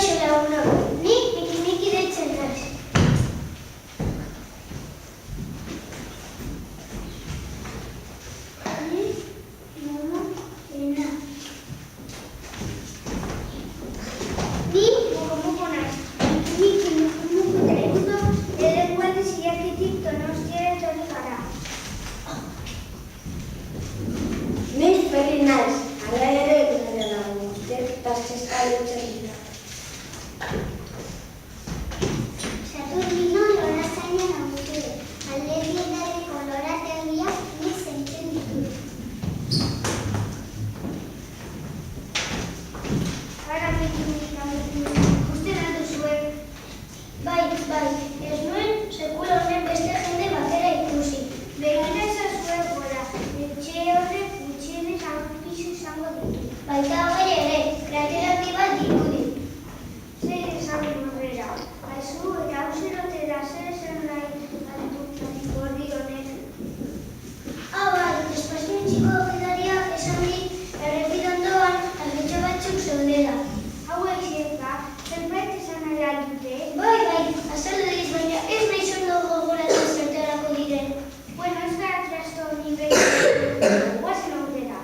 Kaixo lagunok, nik Miki deitzen naiz. Ni muko naiz. Miki muko eta eguno elengualde zilakitik Donostiara etorri gara. Nik Feli naiz, hala ere nire lagun guztiak taztezka dutzen dira. Saturnino lorazaina nagutu, alderdietako lorategiak nik zentzen ditu. Ara Miki ikusten alduzue. Bai, ez nuen sekula honen beste jende batera ikusi. Begira ezazue gora, etxe horrek gutxienez aurkizu izango ditu. Baita hori ere, kratera handi bat dirudi. Zer esan horrela, aizu eta hauzerote da zer esan nahi batutako hori honek. Bai, espazio txiko gidariak esan dit, errepidondoan argitxo batzuk zeudela. Hau aizieka, zerbait esan nahi aldute? Bai, azaldu diz, baina ez nahi zondo gogoratzen zertarako diren. Bueno, ez gara trasto nivel guazen aurrera.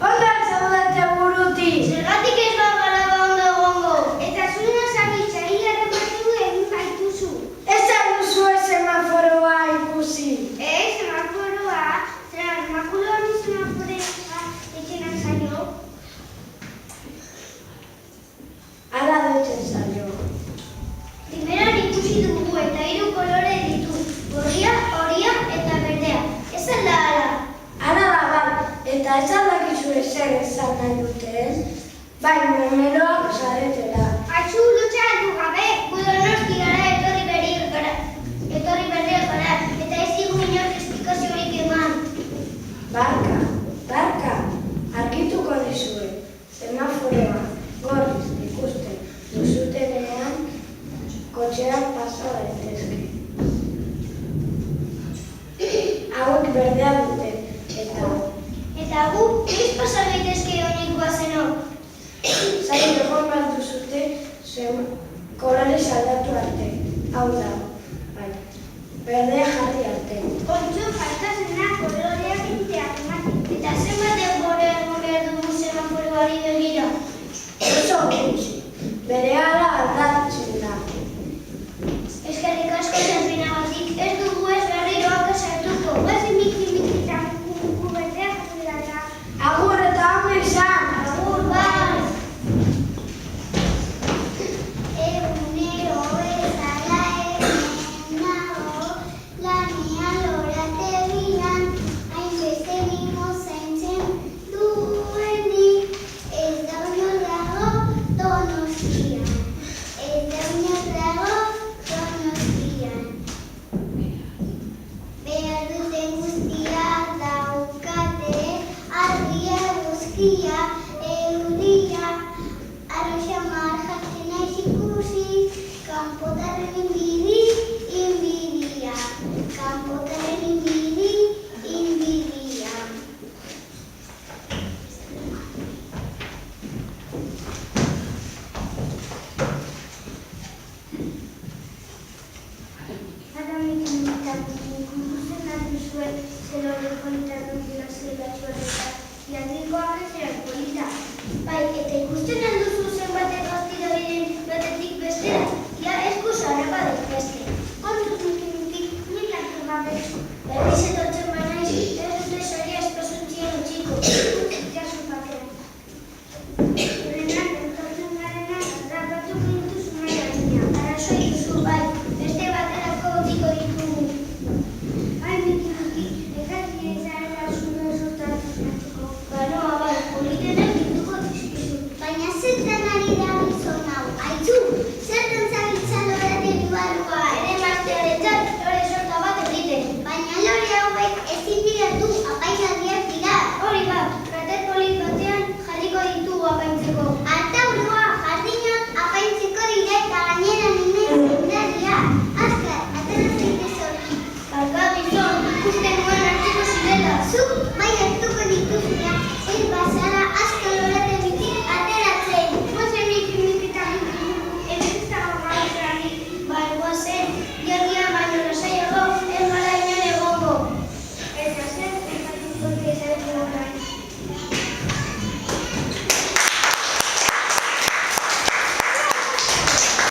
Ondan zaudete buruti! Zergatik ez gara ondo egongo. Eta zuen azabitza hilarrematu egin baituzu. Ez alduzue semaforoa ikusi. Semaforoa, zer makulo hori semaforoa etxenak zaio. Hala dutzen zaio. Primeran ikusi dugu eta 3 kolore ditu. Gorria, horia eta berdea. Ez alda hala. Hala da bai, eta ez aldakizue zer esan nahi duten. Bai, memeloak zaretela. Atxu lotxa aldu gabe, gu Donosti gara etorri berriak gara, eta ez digu inork esplikaziorik eman. Barka, argituko dizue. Semaforoa, gorriz ikusten duzutenean, kotxeak pasa daitezke. Hauek berdea dute, Eta gu, ez pasa gaitezke honik guazenok. zain egon behar duzute kolorez aldatu arte. Hau da, bai, berdea jarri arte. Kontxo